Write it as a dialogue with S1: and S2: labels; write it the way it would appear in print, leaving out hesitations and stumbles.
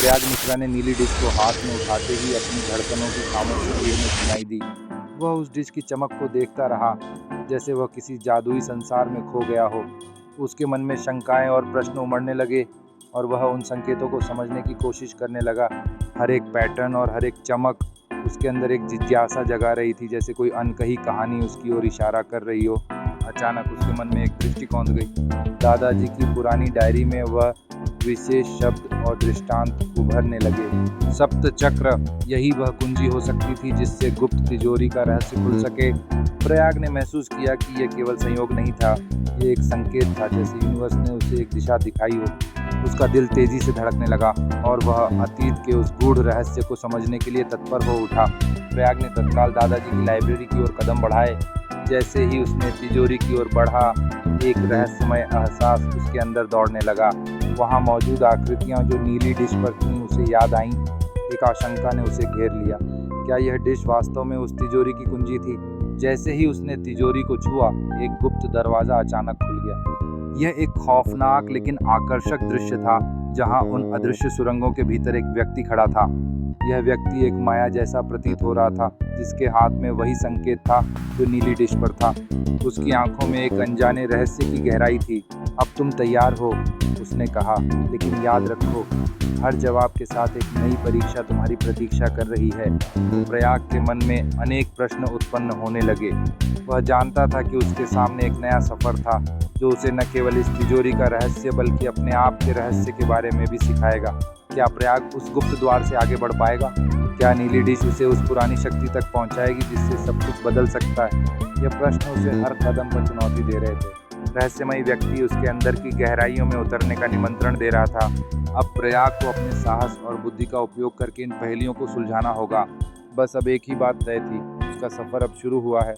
S1: प्रयाग मिश्रा ने नीली डिश को हाथ में उठाते ही अपनी धड़कनों की खामोशी भीड़ में सुनाई दी। वह उस डिश की चमक को देखता रहा, जैसे वह किसी जादुई संसार में खो गया हो। उसके मन में शंकाएं और प्रश्न उमड़ने लगे और वह उन संकेतों को समझने की कोशिश करने लगा। हर एक पैटर्न और हर एक चमक उसके अंदर एक जिज्ञासा जगा रही थी, जैसे कोई अनकही कहानी उसकी ओर इशारा कर रही हो। अचानक उसके मन में एक दृष्टि कौंध गई। दादाजी की पुरानी डायरी में वह विशेष शब्द और दृष्टांत उभरने लगे। सप्त चक्र, यही वह कुंजी हो सकती थी जिससे गुप्त तिजोरी का रहस्य खुल सके। प्रयाग ने महसूस किया कि यह केवल संयोग नहीं था, ये एक संकेत था, जैसे यूनिवर्स ने उसे एक दिशा दिखाई हो। उसका दिल तेजी से धड़कने लगा और वह अतीत के उस गूढ़ रहस्य को समझने के लिए तत्पर हो उठा। प्रयाग ने तत्काल दादाजी की लाइब्रेरी की ओर कदम बढ़ाए। जैसे ही उसने तिजोरी की ओर बढ़ा, एक रहस्यमय एहसास उसके अंदर दौड़ने लगा। वहाँ मौजूद आकृतियाँ जो नीली डिश पर थीं उसे याद आईं। एक आशंका ने उसे घेर लिया। क्या यह डिश वास्तव में उस तिजोरी की कुंजी थी? जैसे ही उसने तिजोरी को छुआ, एक गुप्त दरवाजा अचानक खुल गया। यह एक खौफनाक लेकिन आकर्षक दृश्य था, जहां उन अदृश्य सुरंगों के भीतर एक व्यक्ति खड़ा था। यह व्यक्ति एक माया जैसा प्रतीत हो रहा था, जिसके हाथ में वही संकेत था जो नीली डिश पर था। उसकी आंखों में एक अनजाने रहस्य की गहराई थी। अब तुम तैयार हो, उसने कहा, लेकिन याद रखो, हर जवाब के साथ एक नई परीक्षा तुम्हारी प्रतीक्षा कर रही है। प्रयाग के मन में अनेक प्रश्न उत्पन्न होने लगे। वह जानता था कि उसके सामने एक नया सफर था, जो उसे न केवल इस तिजोरी का रहस्य बल्कि अपने आप के रहस्य के बारे में भी सिखाएगा। क्या प्रयाग उस गुप्त द्वार से आगे बढ़ पाएगा? क्या नीली डिश उसे उस पुरानी शक्ति तक पहुंचाएगी जिससे सब कुछ बदल सकता है? यह प्रश्न उसे हर कदम पर चुनौती दे रहे थे। रहस्यमयी व्यक्ति उसके अंदर की गहराइयों में उतरने का निमंत्रण दे रहा था। अब प्रयाग को अपने साहस और बुद्धि का उपयोग करके इन पहेलियों को सुलझाना होगा। बस अब एक ही बात तय थी, उसका सफर अब शुरू हुआ है।